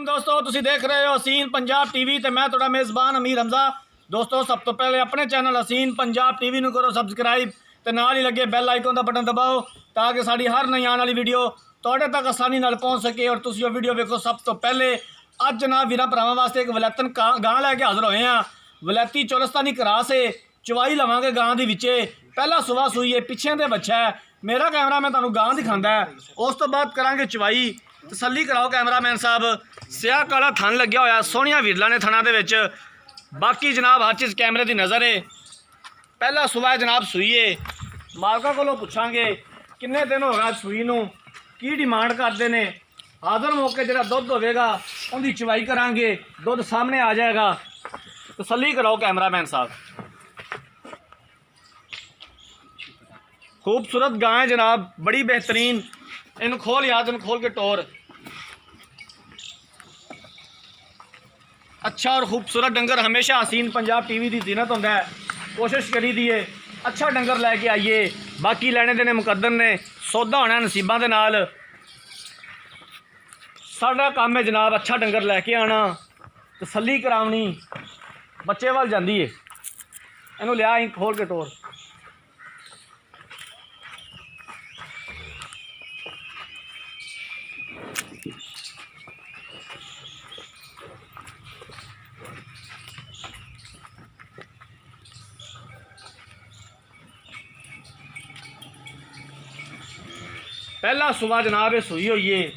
दोस्तों, तुसीं देख रहे हो हसीन पंजाब टीवी ते मैं तुहाडा मेज़बान अमीर हमजा। दोस्तों, सब तो पहले अपने चैनल हसीन पंजाब टीवी नूं करो सबसक्राइब ते नाल ही लगे बैल आइकन का बटन दबाओ ताकि साड़ी हर नई आने वाली वीडियो तुहाडे तक आसानी नाल पहुँच सके और तुसीं वो वीडियो वेखो सब तो पहले। अज जनाब वीरां भरावां वास्ते एक वलैतन गां लैके हाज़र होए हैं। वलैती चौलस्तानी क्रास है, चवाई लवांगे गां दी विचे। पहला सुबह सूई है, पिछे दे बच्चा है। मेरा कैमरा मैं तुहानूं गां दिखांदा है, उस तो बाद करांगे चवाई। तसल्ली कराओ कैमरामैन साहब। स्याह काला थन लग्या होया, सोहणियां विरला ने थना दे विच। बाकी जनाब हर चीज़ कैमरे की नज़र है। पहला सुबह जनाब सूई है, मालका कोलों पुछांगे किन्ने दिन हो गए सूई नूं, की डिमांड करते हैं। हाज़र मौके जो दुध होगा उनकी चवाई करांगे, दुध सामने आ जाएगा। तसल्ली कराओ कैमरामैन साहब। खूबसूरत गाय है जनाब, बड़ी बेहतरीन। इन खोल याद, इन खोल के टोर। अच्छा और खूबसूरत डंगर हमेशा हसीन पंजाब टीवी की जीनत होंदा है। कोशिश करी दी है अच्छा डंगर लैके आइए। बाकी लैने देने मुकद्दर ने, सौदा होना नसीबां दे नाल। साडा काम है जनाब अच्छा डंगर लैके आना, तसल्ली करावनी। बच्चे वाल जाती है, इनू लिया ही खोल के टोर। पहला सुबह जनाब ये सूई हुई है,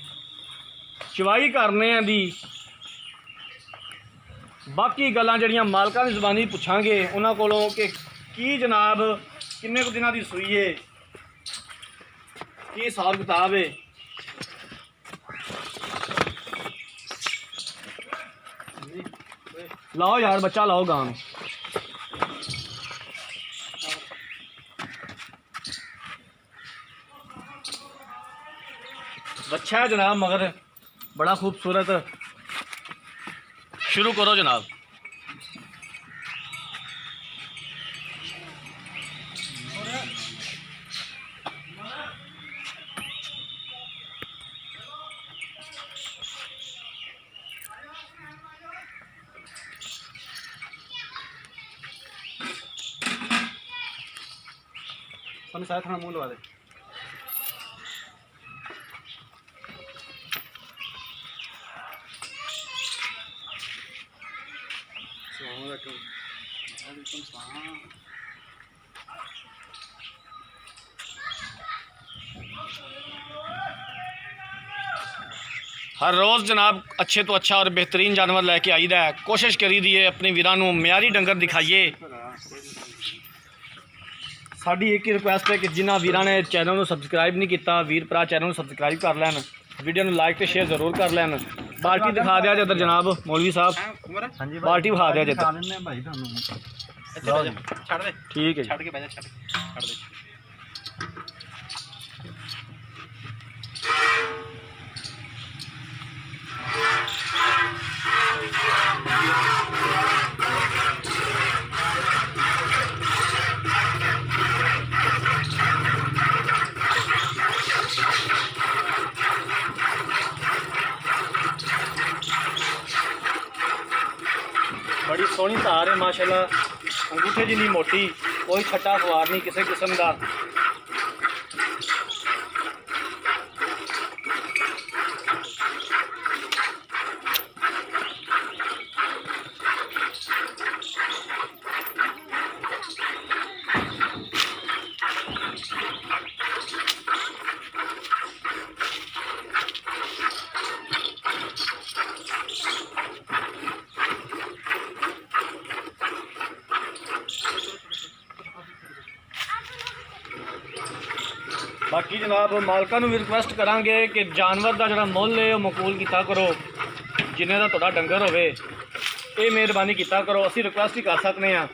चवाई करने दी। बाकी गल्लां जड़ियां मालकां दी ज़बानी पुछांगे उन्हां कोलों कि की जनाब किन्ने कुछ दिनां दी सूई है, की हिसाब किताब है। लाओ यार बच्चा लाओ गां। बच्चा है जनाब मगर बड़ा खूबसूरत। शुरू करो जनाब। सामने सारा थोड़ा मुंह लगा दे। हर रोज़ जनाब अच्छे तो अच्छा और बेहतरीन जानवर लैके आईदा है। कोशिश करी दी है अपने वीरां नूं म्यारी डंगर दिखाइए। साड़ी एक ही रिक्वेस्ट है कि जिन्होंने वीरां ने चैनल को सबसक्राइब नहीं किया, वीर भरा चैनल को सबसक्राइब कर लैन, वीडियो में लाइक तो शेयर जरूर कर लैन। बाल्टी दिखा दिया जदर जनाब मौलवी साहब, बाल्टी विखा दिया जदर। ठीक है बड़ी सोहनी धार है माशाल्लाह, अंगूठे जिन्नी मोटी, कोई छट्टा खुआर नहीं किसी किस्म का। बाकी जनाब मालका भी रिक्वेस्ट करांगे कि जानवर का जो मुल है वह मकबूल किया करो। जिन्हें का तुहाडा डंगर होवे ये मेहरबानी किया करो, असी रिक्वेस्ट ही कर सकते हैं।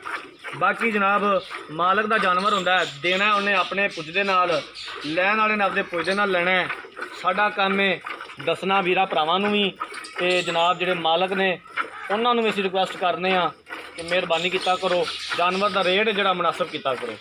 बाकी जनाब मालक का जानवर होंदा है, देना उन्हें अपने पुजदे नाल, लैन वाले ने अपने पुजदे नाल लेना है। साडा काम है दसना वीरां भरावां नूं भी ते जनाब जिहड़े मालक ने उन्होंने भी असीं रिक्वेस्ट करने कि मेहरबानी किया करो, जानवर का रेट जिहड़ा मुनासिब किया करो।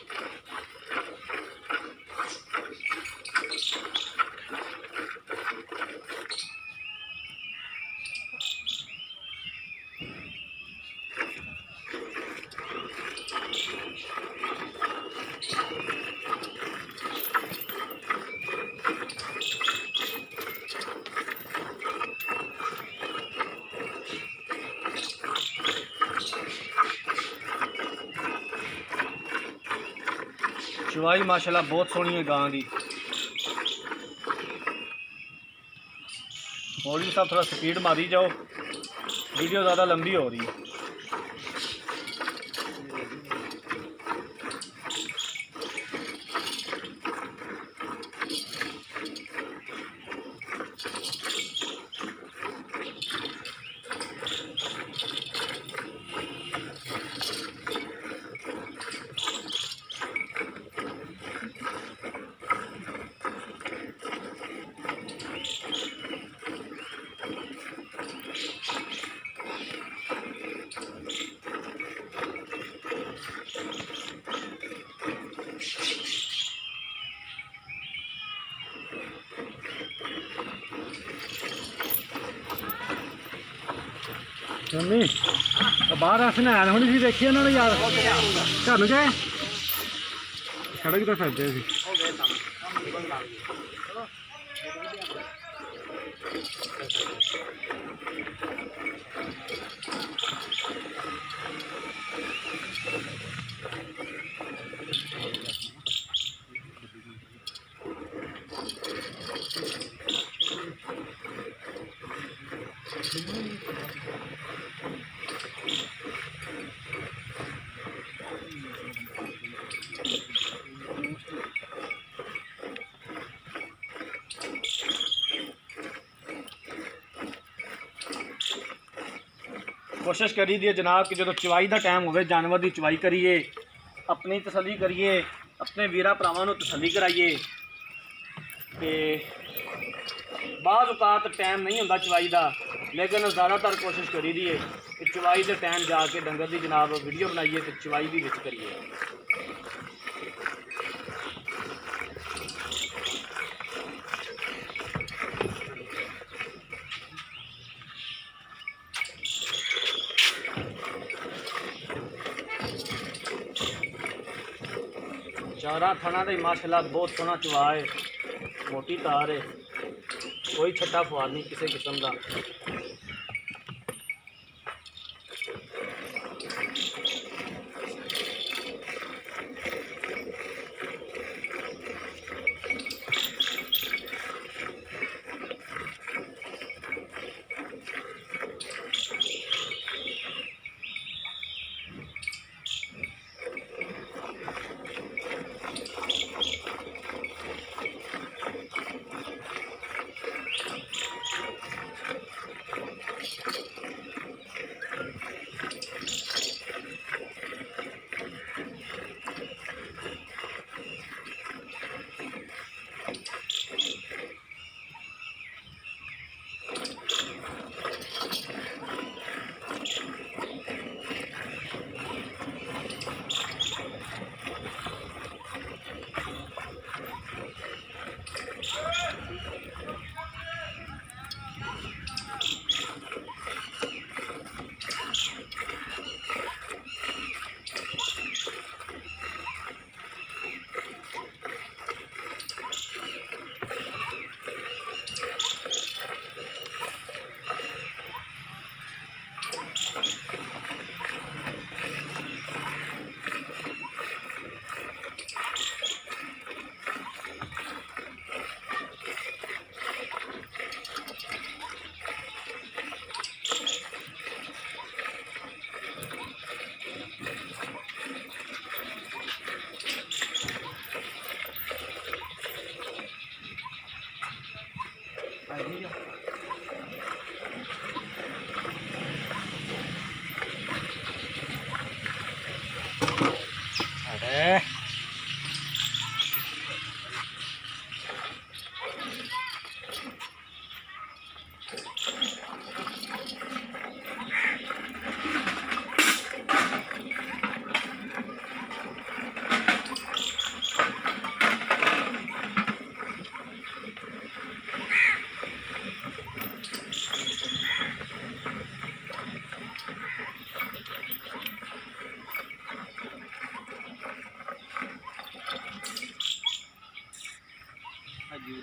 चवाई माशाल्लाह बहुत सोहनी है गां की। मौलवी साहब थोड़ा स्पीड मारी जाओ, वीडियो ज़्यादा लंबी हो रही है। नहीं बाहर अस नैन होनी सी देखी उन्होंने यार घर गए सड़क तो फिरते सी। कोशिश करी दी है जनाब कि जो चवाई का टाइम हो जानवर की चवाई करिए, अपनी तसली करिए, अपने वीरा भरावां तसली कराइए। तो बाज़ औकात टाइम नहीं होंदा चवाई का, लेकिन ज़्यादातर कोशिश करी दी है कि चवाई के टाइम जाके डंगर की जनाब वीडियो बनाइए तो चवाई भी विच करिए। चारा थाना का माशाल्लाह बहुत सोहना चवा है, मोटी तार है, कोई छट्टा फुआर नहीं किसी किस्म का। अरे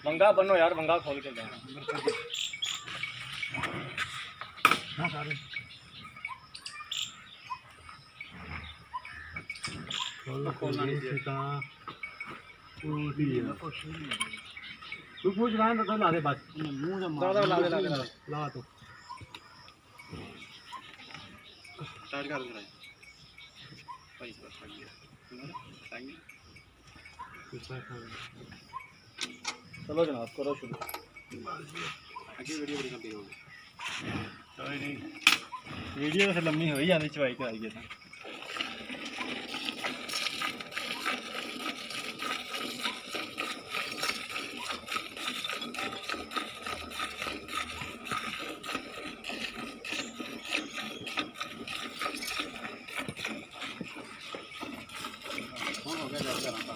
वंगा बनो यार, वंगा खोल के जाए। खोलना नहीं तू पूछ रहा है तो ला दे बस मुंह से ला दे ला तू स्टार्ट कर दे भाई बस आ गया चलो जनाब करो शुरू। आगे वीडियो बड़ी लंबी होगी कोई नहीं वीडियो तो लम्बी हो ही जानी चवाई कराइए ना। हो गया जब कर रहा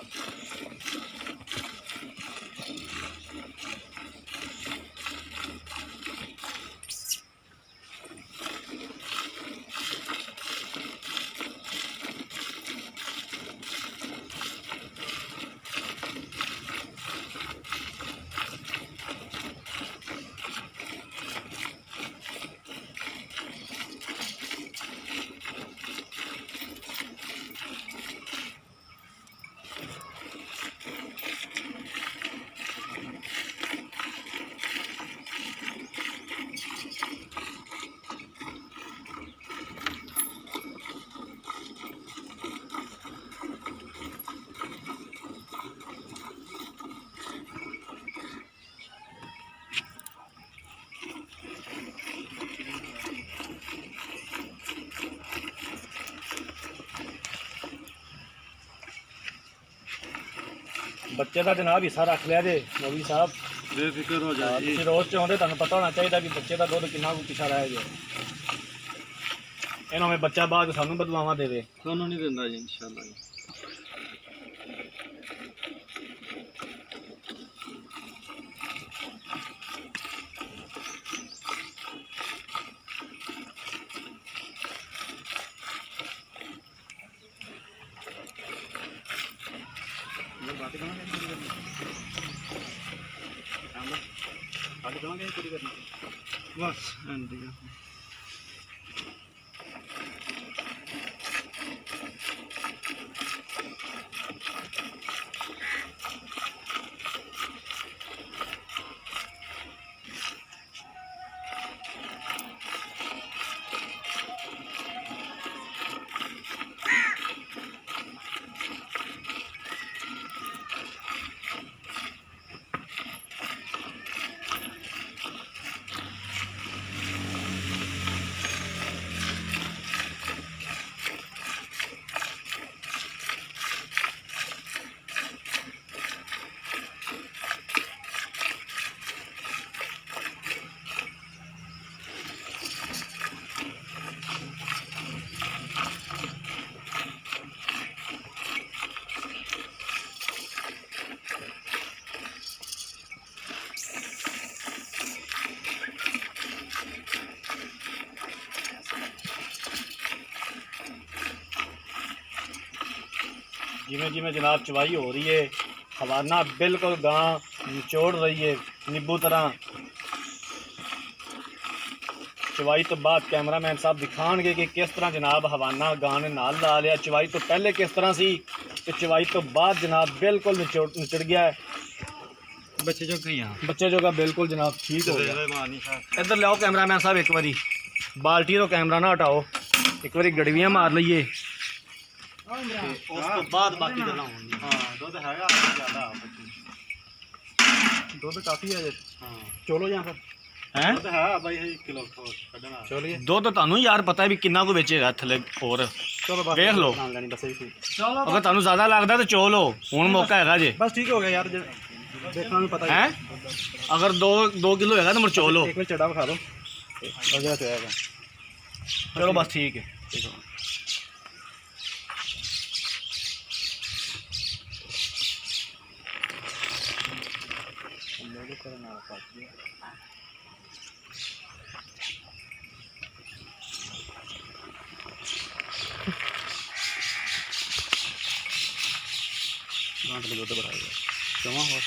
बच्चे का जनाब हिस्सा रख लिया जे मौलवी साहब बेफिक्र हो जाए ਤੁਸੀਂ ਰੋਜ਼ ਚਾਹੁੰਦੇ ਤੁਹਾਨੂੰ ਪਤਾ ਹੋਣਾ ਚਾਹੀਦਾ ਕਿ ਬੱਚੇ ਦਾ ਦੁੱਧ ਕਿੰਨਾ ਕੁ ਪਿਛਾ ਰਹਿ ਗਿਆ ਇਹਨਾਂ ਵਿੱਚ ਬੱਚਾ ਬਾਅਦ ਸਾਨੂੰ ਬਦਲਾਵਾਂ ਦੇਵੇ ਤੁਹਾਨੂੰ ਨਹੀਂ ਦਿੰਦਾ ਜੀ ਇਨਸ਼ਾਅੱਲਾ ਜੀ बस जिमें जिमें जनाब चवाई हो रही है हवाना बिल्कुल गां निचोड़ रही है नींबू तरह। चवाई तो बाद कैमरामैन साहब दिखाएंगे कि किस तरह जनाब हवाना गां ने नाल ला लिया। चवाई तो पहले किस तरह सी ते चवाई तो बाद जनाब बिल्कुल निचड़ गया है। बच्चे जो कहीं बच्चे जो का बिल्कुल जनाब ठीक हो गया। इधर लाओ कैमरामैन साहब एक बारी बाल्टी तो कैमरा ना हटाओ एक बारी गड़वियाँ मार लीए ਉਸ ਤੋਂ ਬਾਅਦ ਬਾਕੀ ਗੱਲਾਂ ਹੋਣਗੀਆਂ। ਹਾਂ ਦੁੱਧ ਹੈਗਾ ਜ਼ਿਆਦਾ ਦੁੱਧ ਕਾਫੀ ਹੈ ਹਾਂ ਚਲੋ ਜਾਂ ਫਿਰ ਹੈ ਦੁੱਧ ਹੈ ਬਾਈ 1 ਕਿਲੋ ਕੱਢਣਾ ਚਲਿਏ ਦੁੱਧ ਤੁਹਾਨੂੰ ਯਾਰ ਪਤਾ ਵੀ ਕਿੰਨਾ ਕੁ ਵਿੱਚ ਹੈਗਾ ਥੱਲੇ ਹੋਰ चलो बस ਵੇਖ ਲਓ मान लेनी बस यही ਅਗਰ ਤੁਹਾਨੂੰ ਜ਼ਿਆਦਾ ਲੱਗਦਾ ਤਾਂ ਚੋ ਲਓ ਹੁਣ ਮੌਕਾ ਹੈਗਾ ਜੇ बस ठीक हो गया यार देखना भी पता ਹੈ ਅਗਰ 2 ਕਿਲੋ ਹੈਗਾ ਤਾਂ ਮੁੜ ਚੋ ਲਓ एक मिनट चढ़ा खा दो वगैरह तो आएगा ਚਲੋ ਬਸ ਠੀਕ ਹੈ दुध बढ़ाएगा जमा हो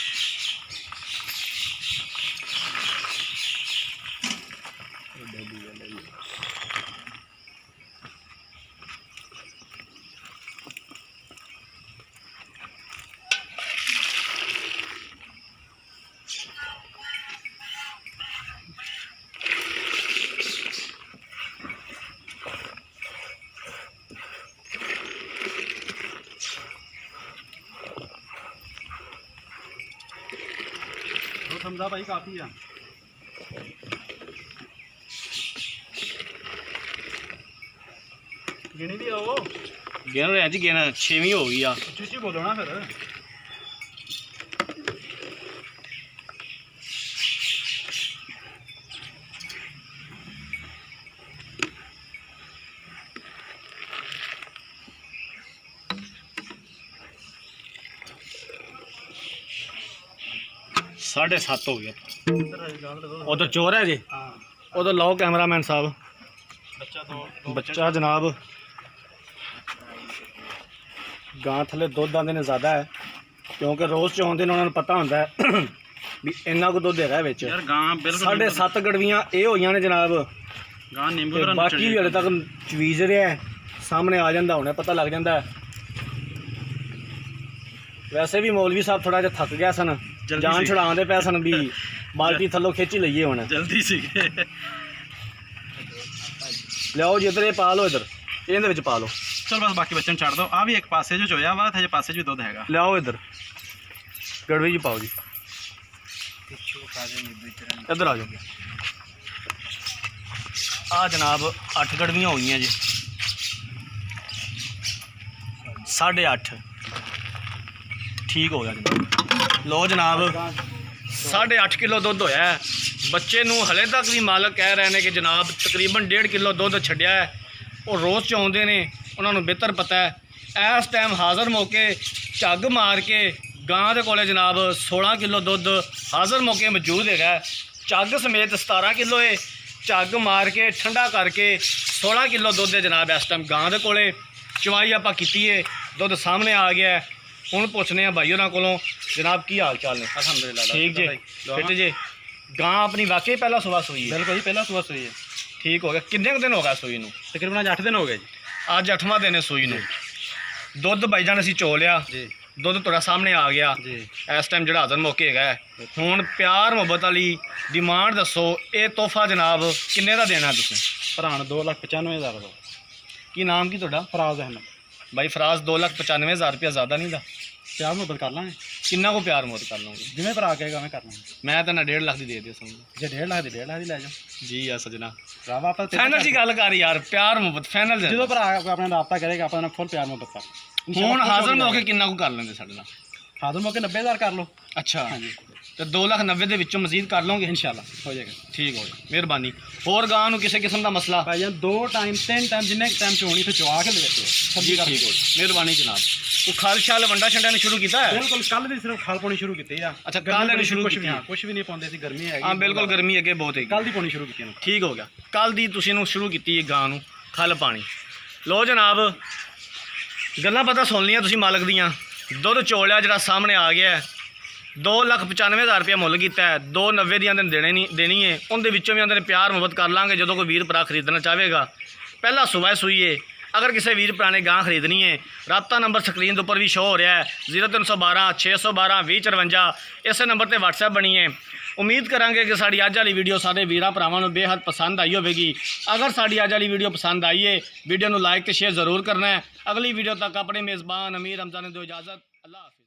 ਹੁੰਦਾ ਭਾਈ ਕਾਫੀ ਆ ਗਿਣੀ ਵੀ ਆਓ ਗਿਣ ਰਿਹਾ ਜੀ, ਗਿਣ 6ਵੀਂ ਹੋ ਗਈ ਆ। ਚੁੱਚੀ ਬੋਲੋ ਨਾ ਫਿਰ। साढ़े 7 हो गया। ਇੱਧਰ ਆ ਜਾ ਲੋ। उधर चोर है जी, ਹਾਂ उधर लाओ कैमरामैन साहब। ਬੱਚਾ ਦੋ बच्चा जनाब गां थले दुध आंदे ने ज़्यादा है, क्योंकि रोज़ च आउंदे ने, उन्होंने पता होंदा है भी इन्ना को दुध हैगा विच। ਯਾਰ ਗਾਂ ਬਿਲਕੁਲ 7.5 गड़वियां ये होईयां ने जनाब, ਗਾਂ ਨਿੰਬੂ ते ਦਾ बाकी भी हले तक चवीज रहा है, सामने आ जाता हुणे पता लग जाता है। वैसे भी मौलवी साहब थोड़ा जिहा थक गया सन, जल्दी जान सी। छुड़ाउंदे पए सन भी बाल्टी थल्लों खिच ही लईए हुण। ਜਲਦੀ ਸੀਗੇ। लियाओ जी इधर, ये पा लो इधर, ਇਹਦੇ ਵਿੱਚ ਪਾ ਲਓ। ਚਲ ਬਸ ਬਾਕੀ ਬੱਚੇ ਨੂੰ ਛੱਡ ਦਿਓ। ਆ ਵੀ ਇੱਕ ਪਾਸੇ ਜੋ ਚੋਇਆ ਵਾ ਤੇ ਪਾਸੇ 'ਚ ਵੀ ਦੁੱਧ ਹੈਗਾ। ਲਿਆਓ ਇਧਰ ਗੜਵੀ ਜੀ ਪਾਓ ਜੀ, ਇੱਧਰ ਆ ਜਾਓ। ਆ ਜਨਾਬ 8 ਗੜਵੀਆਂ ਹੋਈਆਂ ਜੀ, 8.5 ਠੀਕ ਹੋ ਗਿਆ ਜਨਾਬ। ਲੋ ਜਨਾਬ 8.5 ਕਿਲੋ ਦੁੱਧ ਹੋਇਆ ਹੈ। ਬੱਚੇ ਨੂੰ ਹਲੇ ਤੱਕ ਵੀ ਮਾਲਕ ਕਹਿ ਰਹੇ ਨੇ ਕਿ ਜਨਾਬ ਤਕਰੀਬਨ 1.5 ਕਿਲੋ ਦੁੱਧ ਛੱਡਿਆ ਹੈ। ਉਹ ਰੋਜ਼ ਚ ਆਉਂਦੇ ਨੇ, ਉਹਨਾਂ ਨੂੰ ਬਿਹਤਰ ਪਤਾ ਹੈ। ਇਸ ਟਾਈਮ ਹਾਜ਼ਰ ਮੌਕੇ ਝੱਗ ਮਾਰ ਕੇ ਗਾਂ ਦੇ ਕੋਲੇ ਜਨਾਬ 16 ਕਿਲੋ ਦੁੱਧ ਹਾਜ਼ਰ ਮੌਕੇ ਮੌਜੂਦ ਹੈਗਾ। ਝੱਗ ਸਮੇਤ 17 ਕਿਲੋ ਹੈ। ਝੱਗ ਮਾਰ ਕੇ ਠੰਡਾ ਕਰਕੇ 16 ਕਿਲੋ ਦੁੱਧ ਹੈ ਜਨਾਬ ਇਸ ਟਾਈਮ ਗਾਂ ਦੇ ਕੋਲੇ। ਚਵਾਈ ਆਪਾਂ ਕੀਤੀ ਹੈ, ਦੁੱਧ ਸਾਹਮਣੇ ਆ ਗਿਆ ਹੈ। ਹੁਣ ਪੁੱਛਨੇ ਆ ਭਾਈ ਉਹਨਾਂ ਕੋਲੋਂ ਜਨਾਬ ਕੀ ਹਾਲ ਚਾਲ ਨੇ? ਅਲਹਮਦੁਲਿਲਾ ਠੀਕ ਜੀ, ਫਿੱਟ ਜੀ। ਗਾਂ ਆਪਣੀ ਵਾਕਈ ਪਹਿਲਾਂ ਸੁਬਹ ਸੂਈ ਹੈ? ਬਿਲਕੁਲ ਜੀ, ਪਹਿਲਾਂ ਸੂਆ ਸੂਈ ਹੈ। ਠੀਕ ਹੋ ਗਿਆ। ਕਿੰਨੇ ਕੁ ਦਿਨ ਹੋ ਗਿਆ ਸੂਈ ਨੂੰ? ਤਕਰੀਬਨ 8 ਦਿਨ ਹੋ ਗਏ ਜੀ। ਅੱਜ 8ਵਾਂ ਦਿਨ ਹੈ ਸੂਈ ਨੂੰ। ਦੁੱਧ ਭਾਈਜਾਨ ਅਸੀਂ ਚੋ ਲਿਆ, ਜੀ ਦੁੱਧ ਤੁਹਾਡਾ ਸਾਹਮਣੇ ਆ ਗਿਆ ਜੀ। ਇਸ ਟਾਈਮ ਜਿਹੜਾ ਹਾਜ਼ਰ ਮੌਕੇ ਹੈਗਾ ਹੈ। ਹੁਣ ਪਿਆਰ ਮੁਹੱਬਤ ਵਾਲੀ ਡਿਮਾਂਡ ਦੱਸੋ, ਇਹ ਤੋਹਫਾ ਜਨਾਬ ਕਿੰਨੇ ਦਾ ਦੇਣਾ ਤੁਸੀਂ? ਭਰਾ ਨੂੰ 2,95,000 ਦਾ। ਕੀ ਨਾਮ ਕੀ ਤੁਹਾਡਾ? ਫਰਾਜ਼ ਅਹਿਮਦ। ਭਾਈ ਫਰਾਜ਼ 2,95,000 ਰੁਪਇਆ ਜ਼ਿਆਦਾ ਨਹੀਂ ਦਾ? ਪਿਆਰ ਮੁਹੱਬਤ ਕਰ ਲਾਂਗੇ, ਕਿੰਨਾ ਕੋ ਪਿਆਰ ਮੁਹੱਬਤ ਕਰ ਲਓਗੇ? ਜਿਵੇਂ ਭਰਾ ਕਹੇਗਾ ਉਵੇਂ ਕਰ ਲਾਂਗੇ। ਮੈਂ ਤਾਂ ਨਾ 1.5 ਲੱਖ ਦੀ ਦੇ ਦਿਓ ਸਮਝ। ਜੇ 1.5 ਲੱਖ ਦੀ 1.5 ਲੱਖ ਦੀ ਲੈ ਜਾਓ। ਜੀ ਆ ਸਜਣਾ, ਭਰਾਵਾ ਆਪਾਂ ਫਾਈਨਲ ਜੀ ਗੱਲ ਕਰ ਯਾਰ, ਪਿਆਰ ਮੁਹੱਬਤ ਫਾਈਨਲ। ਜਦੋਂ ਭਰਾ ਆਪਣਾ ਰਾਬਤਾ ਕਰੇਗਾ ਆਪਾਂ ਨਾਲ ਫੁੱਲ ਪਿਆਰ ਮੁਹੱਬਤ ਕਰ। ਹੁਣ ਹਾਜ਼ਰ ਮੌਕੇ ਕਿੰਨਾ ਕੁ ਕਰ ਲੈਂਦੇ ਸਾਡੇ ਨਾਲ? ਹਾਜ਼ਰ ਮੌਕੇ 90,000 ਕਰ ਲਓ। ਅੱਛਾ, ਹਾਂਜੀ ਤੇ 2,90,000 ਦੇ ਵਿੱਚੋਂ ਮਜ਼ੀਦ ਕਰ ਲਓਗੇ? ਇਨਸ਼ਾਅੱਲਾ ਹੋ ਜਾਏਗਾ। ਠੀਕ ਹੋ ਗਿਆ, ਮਿਹਰਬਾਨੀ। ਹੋਰ ਗਾਂ ਨੂੰ ਕਿਸੇ ਕਿਸਮ ਦਾ ਮਸਲਾ? ਭਾਈ ਜਾਨ 2 ਟਾਈਮ 3 ਟਾਈਮ ਜਿੰਨੇ ਟਾਈਮ ਚ ਹੋਣੀ ਫਿਰ ਚਵਾ ਕੇ ਲੈ ਜਾਓ। ਜੀ ਠੀਕ ਹੋ ਗਿਆ, ਮਿਹਰਬਾਨੀ ਜਨਾਬ। ਉਹ ਖਲ ਛਲ ਵੰਡਾ ਛੰਡਾ ਨੇ ਸ਼ੁਰੂ ਕੀਤਾ ਹੈ? ਬਿਲਕੁਲ ਕੱਲ ਦੀ ਸਿਰਫ ਖਾਲ ਪਾਉਣੀ ਸ਼ੁਰੂ ਕੀਤੀ ਆ। ਅੱਛਾ, ਕੱਲ੍ਹ ਨੇ ਸ਼ੁਰੂ ਕੀਤੀ? ਕੁਝ ਵੀ ਨਹੀਂ ਪਾਉਂਦੇ ਸੀ, ਗਰਮੀ ਹੈਗੀ। ਹਾਂ ਬਿਲਕੁਲ, ਗਰਮੀ ਅੱਗੇ ਬਹੁਤ ਹੈਗੀ। ਕੱਲ ਦੀ ਪਾਉਣੀ ਸ਼ੁਰੂ ਕੀਤੀ ਇਹਨੂੰ। ਠੀਕ ਹੋ ਗਿਆ, ਕੱਲ ਦੀ ਤੁਸੀਂ ਇਹਨੂੰ ਸ਼ੁਰੂ ਕੀਤੀ ਹੈ ਗਾਂ ਨੂੰ ਖਲ ਪਾਣੀ। ਲੋ ਜਨਾਬ ਗੱਲਾਂ ਪਤਾ ਸੁਣ ਲਈਆਂ ਤੁਸੀਂ ਮਾਲਕ ਦੀਆਂ। ਦੁੱਧ ਚੋਲਿਆ ਜਿਹੜਾ ਸਾਹਮਣੇ ਆ ਗਿਆ ਹੈ, 2,95,000 ਰੁਪਇਆ ਮੁੱਲ ਕੀਤਾ ਹੈ। 2,90,000 ਦੀ ਆਂਦੇ ਦੇਣੀ ਹੈ। ਉਹਦੇ ਵਿੱਚੋਂ ਵੀ ਆਂਦੇ ਨੇ ਪਿਆਰ ਮੁਹੱਬਤ ਕਰ ਲਾਂਗੇ ਜਦੋਂ ਕੋਈ ਵੀਰ ਭਰਾ ਖਰੀਦਣਾ ਚਾਹੇਗਾ। ਪਹਿਲਾ ਸੁਬਹ ਸੂਈਏ। अगर किसी वीर भरा ने गां खरीदनी है, रबता नंबर स्क्रीन के उपर भी शो हो रहा है 0312 612 2054। इस नंबर पर WhatsApp बनी है। उम्मीद करांगे कि साड़ी अज वाली वीडियो सारे वीरां भरावां नूं बेहद पसंद आई होगी। अगर साड़ी अज वाली वीडियो पसंद आई है, वीडियो नूं लाइक तो शेयर जरूर करना है। अगली वीडियो तक अपने मेज़बान अमीर रमज़ान ने दो इजाज़त। अल्लाह हाफ़िज़।